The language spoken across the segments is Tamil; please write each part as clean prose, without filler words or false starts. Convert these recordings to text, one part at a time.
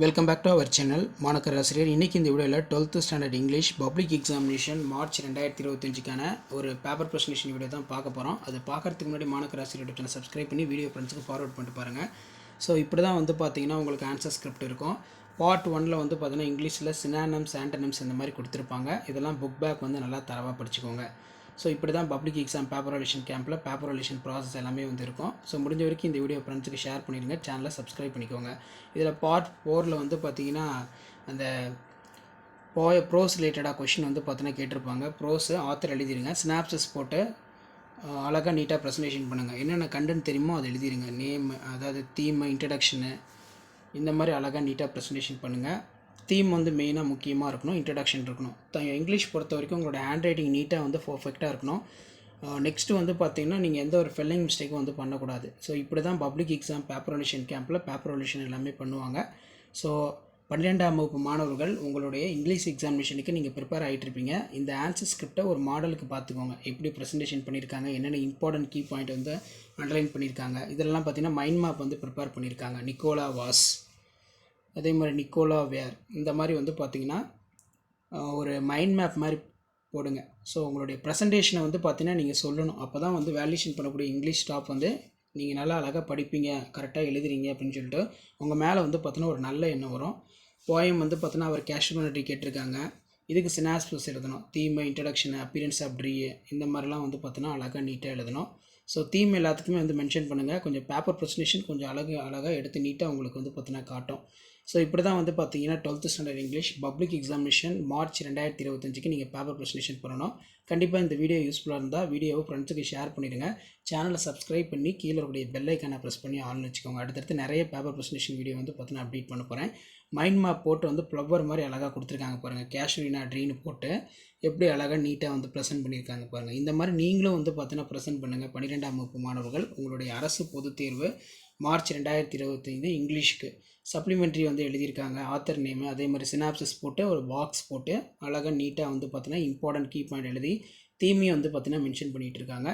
Welcome back to our channel. மாணக்கர் ஆசிரியர். இன்றைக்கி இந்த வீடியோவில் 12th standard English public examination March 2025க்கான ஒரு பேப்பர் ப்ரெசன்டேஷன் வீடியோ தான் பார்க்க போகிறோம். அது பார்க்குறதுக்கு முன்னாடி மாணக்கர் ஆசிரியர் சேனல் சப்ஸ்கிரைப் பண்ணி வீடியோ ஃப்ரெண்ட்ஸுக்கு ஃபார்வர்ட் பண்ணிட்டு பாருங்கள். ஸோ இப்படி தான் பார்த்தீங்கன்னா உங்களுக்கு ஆன்சர் ஸ்கிரிப்ட் இருக்கும். பார்ட் 1ல் பார்த்தீங்கன்னா இங்கிலீஷில் சினானிம்ஸ், ஆண்டனிம்ஸ் இந்த மாதிரி கொடுத்துருப்பாங்க. இதெல்லாம் புக் பேக் நல்லா தரவாக படிச்சுக்கோங்க. ஸோ இப்படி தான் பப்ளிக் எக்ஸாம் பேப்பர் வேல்யூஷன் கேம்பில் பேப்பர் வேல்யூஷன் ப்ராசஸ் எல்லாமே இருக்கும். ஸோ முடிஞ்ச வரைக்கும் இந்த வீடியோ ஃப்ரெண்ட்ஸுக்கு ஷேர் பண்ணிடுங்க. சேனலை சப்ஸ்கிரைப் பண்ணிக்கோங்க. இதில் பார்ட் 4ல் பார்த்தீங்கன்னா அந்த ப்ரோஸ் ரிலேட்டடாக கொஷின் பார்த்தீங்கன்னா கேட்டிருப்பாங்க. Prose author எழுதிடுங்க. ஸ்னாப்சஸ் போட்டு அழகாக நீட்டாக ப்ரெசன்டேஷன் பண்ணுங்கள். என்னென்ன கண்டென்ட் தெரியுமோ அதை எழுதிடுங்க. நேம், அதாவது தீம், இன்ட்ரடக்ஷனு, இந்த மாதிரி அழகாக நீட்டாக ப்ரெசன்டேஷன் பண்ணுங்கள். தீம் மெயினாக முக்கியமாக இருக்கணும். இன்ட்ரடக்ஷன் இருக்கணும். இங்கிலீஷ் பொறுத்த வரைக்கும் உங்களோட ஹேண்ட் ரைட்டிங் நீட்டாக பர்ஃபெக்டாக இருக்கணும். நெக்ஸ்ட்டு பார்த்தீங்கன்னா நீங்கள் எந்த ஒரு ஸ்பெல்லிங் மிஸ்டேக்கும் பண்ணக்கூடாது. ஸோ இப்படி தான் பப்ளிக் எக்ஸாம் பேப்பர் வேல்யூஷன் கேம்பில் பேப்பர் வேல்யூஷன் எல்லாமே பண்ணுவாங்க. ஸோ 12ஆம் வகுப்பு மாணவர்கள் உங்களுடைய இங்கிலீஷ் எக்ஸாமினேஷனுக்கு நீங்கள் ப்ரிப்பேர் ஆகிட்டுருப்பீங்க. இந்த ஆன்சர் ஸ்கிரிப்டை ஒரு மாடலுக்கு பார்த்துக்கோங்க. எப்படி ப்ரெசன்டேஷன் பண்ணியிருக்காங்க, என்னென்ன இம்பார்ட்டன்ட் கீ பாயிண்ட் அண்டர்லைன் பண்ணியிருக்காங்க. இதெல்லாம் பார்த்தீங்கன்னா மைண்ட் மேப் ப்ரிப்பேர் பண்ணியிருக்காங்க. நிக்கோலா வாஸ், அதே மாதிரி நிக்கோலா வேர், இந்த மாதிரி பார்த்தீங்கன்னா ஒரு மைண்ட் மேப் மாதிரி போடுங்க. ஸோ உங்களுடைய ப்ரெசன்டேஷனை பார்த்தீங்கன்னா நீங்கள் சொல்லணும். அப்போ தான் வேல்யூஷன் பண்ணக்கூடிய இங்கிலீஷ் ஸ்டாஃப் நீங்கள் நல்லா அழகாக படிப்பீங்க, கரெக்டாக எழுதுறீங்க அப்படின்னு சொல்லிட்டு உங்கள் மேலே பார்த்தீங்கன்னா ஒரு நல்ல எண்ணம் வரும். போயம் பார்த்தீங்கன்னா அவர் கேஷுவலிட்டி கேட்டிருக்காங்க. இதுக்கு சினாப்சிஸ் எழுதணும். Theme, introduction, appearance of tree, இந்த மாதிரிலாம் பார்த்தீங்கன்னா அழகாக நீட்டாக எழுதணும். ஸோ தீம் எல்லாத்துக்குமே மென்ஷன் பண்ணுங்கள். கொஞ்சம் பேப்பர் ப்ரெசன்டேஷன் கொஞ்சம் அழகாக எடுத்து நீட்டாக உங்களுக்கு பார்த்தீங்கன்னா காட்டும். ஸோ இப்படி தான் பார்த்தீங்கன்னா 12th standard English public examination March 2025க்கு நீங்கள் பேப்பர் ப்ரெசன்டேஷன் பண்ணணும். கண்டிப்பாக இந்த வீடியோ யூஸ்ஃபுல்லாக இருந்தால் வீடியோவை ஃப்ரெண்ட்ஸுக்கு ஷேர் பண்ணிடுங்க. சேனலை சப்ஸ்கிரைப் பண்ணி கீழே இருக்கக்கூடிய பெல் ஐக்கானை ப்ரெஸ் பண்ணி ஆல்னு வச்சுக்கோங்க. அடுத்தடுத்து நிறைய பேப்பர் ப்ரெசன்டேஷன் வீடியோ பார்த்தீங்கன்னா அப்டேட் பண்ண போகிறேன். மைண்ட் மேப் போட்டு ஃப்ளவர் மாதிரி அழகாக கொடுத்துருக்காங்க பாருங்கள். கேஷ்வீனா ட்ரீன்னு போட்டு எப்படி அழகாக நீட்டாக ப்ரெசென்ட் பண்ணியிருக்காங்க பாருங்கள். இந்த மாதிரி நீங்களும் பார்த்தீங்கன்னா ப்ரெசென்ட் பண்ணுங்கள். 12ஆம் வகுப்பு மாணவர்கள் உங்களுடைய அரசு பொதுத் தேர்வு மார்ச் 2025 இங்கிலீஷ்க்கு சப்ளிமெண்ட்ரி எழுதியிருக்காங்க. ஆத்தர் நேமு, அதே மாதிரி சினாப்சிஸ் போட்டு ஒரு பாக்ஸ் போட்டு அழகாக நீட்டாக பார்த்தீங்கன்னா இம்பார்ட்டன்ட் கீ பாயிண்ட் எழுதி தீமையும் பார்த்தீங்கன்னா மென்ஷன் பண்ணிகிட்டு இருக்காங்க.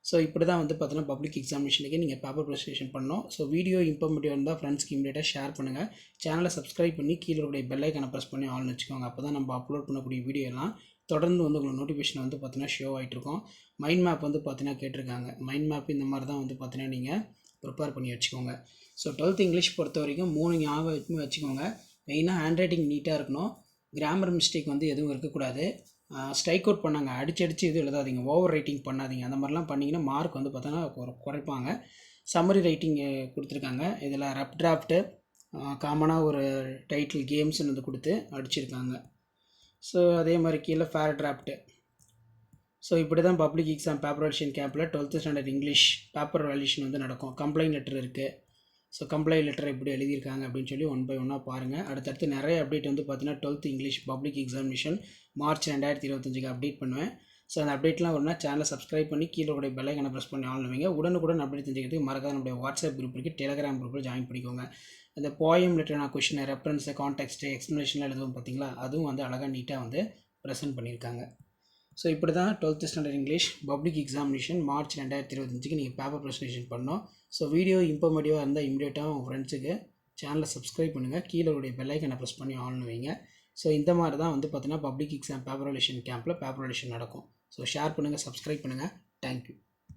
ஸோ இப்படி தான் பார்த்தீங்கன்னா பப்ளிக் எக்ஸாமினேஷனுக்கு நீங்கள் பேப்பர் ப்ரெசன்டேஷன் பண்ணணும். ஸோ வீடியோ இன்ஃபர்மேட்டிவ் இருந்தால் ஃப்ரெண்ட்ஸ்க்கு இமீடியட்டாக ஷேர் பண்ணுங்கள். சேனலை சப்ஸ்கிரைப் பண்ணி கீழே இருக்கக்கூடிய பெல் ஐக்கானை ப்ரெஸ் பண்ணி ஆல்னு வச்சுக்கோங்க. அப்போ தான் நம்ம அப்லோட் பண்ணக்கூடிய வீடியோ எல்லாம் தொடர்ந்து உங்களுக்கு நோட்டிஃபிகேஷன் பார்த்தீங்கன்னா ஷோ ஆகிட்ருக்கோம். மைண்ட் மேப் பார்த்தீங்கன்னா கேட்டிருக்காங்க. மைண்ட் மேப் இந்த மாதிரி தான் பார்த்தீங்கன்னா நீங்கள் ப்ரிப்பேர் பண்ணி வச்சுக்கோங்க. ஸோ 12th இங்கிலீஷ் பொறுத்த வரைக்கும் 3 ஞாபகம் வச்சுக்கோங்க. மெயினாக ஹேண்ட் ரைட்டிங் நீட்டாக இருக்கணும். கிராமர் மிஸ்டேக் எதுவும் இருக்கக்கூடாது. ஸ்ட்ரைக் அவுட் பண்ணாங்க, அடிச்சு இது எழுதாதீங்க, ஓவர் ரைட்டிங் பண்ணாதீங்க. அந்த மாதிரிலாம் பண்ணிங்கன்னா மார்க் பார்த்தோன்னா குறைப்பாங்க. சம்மரி ரைட்டிங் கொடுத்துருக்காங்க. இதில் ரப் டிராஃப்ட்டு, காமனாக ஒரு டைட்டில் கேம்ஸ்னு கொடுத்து அடிச்சிருக்காங்க. ஸோ அதே மாதிரி கீழே ஃபேர் டிராஃப்ட்டு. ஸோ இப்படி தான் பப்ளிக் எக்ஸாம் பேப்பர் வேல்யூஷன் கேம்பில் 12th standard English paper valuation நடக்கும். கம்ப்ளைண்ட் லெட்டர் இருக்குது. ஸோ கம்ப்ளைண்ட் லெட்டர் எப்படி எழுதியிருக்காங்க அப்படின்னு சொல்லி 1 by 1 பாருங்கள். அடுத்தடுத்து நிறைய அப்டேட் பார்த்தீங்கன்னா 12th English public examination March 2025க்கு அப்டேட் பண்ணுவேன். ஸோ அந்த அப்டேட்லாம் வரும்னா சேனலை சப்ஸ்கிரைப் பண்ணி கீழே கூட பெல் ஐக்கானை ப்ரெஸ் பண்ணி ஆன் பண்ணுவீங்க. உடனுக்குடன் அப்டேட் தெரிஞ்சுக்கிறதுக்கு மறக்காத நம்முடைய வாட்ஸ்அப் குரூப் இருக்குது, டெலிகிராம் குரூப்பில் ஜாயின் பண்ணிக்கோங்க. அந்த போயம் ரிலேட்டடான கொஷினை, ரெஃபரன்ஸு, கான்டெக்ஸ்ட்டு, எக்ஸ்ப்ளனேஷன்லாம் எழுதுவோம் பார்த்தீங்களா, அதுவும் அழகாக நீட்டாக ப்ரெசென்ட் பண்ணியிருக்காங்க. ஸோ இப்படி தான் 12th standard English public examination March 2025க்கு நீங்கள் பேப்பர் ப்ரெசன்டேஷன் பண்ணோம். ஸோ வீடியோ இன்ஃபர்மேட்டிவாக இருந்தால் இமீடியட்டாக உங்கள் ஃப்ரெண்ட்ஸுக்கு சேனலை சப்ஸ்கிரைப் பண்ணுங்கள். கீழே உடைய பெல் ஐக்கானை ப்ரெஸ் பண்ணி ஆன் வைங்க. ஸோ இந்த மாதிரி தான் பார்த்தீங்கன்னா பப்ளிக் எக்ஸாம் பேப்பர் வேல்யூஷன் கேம்பில் பேப்பர் வேல்யூஷன் நடக்கும். ஸோ ஷேர் பண்ணுங்கள், சப்ஸ்கிரைப் பண்ணுங்கள். தேங்க்யூ.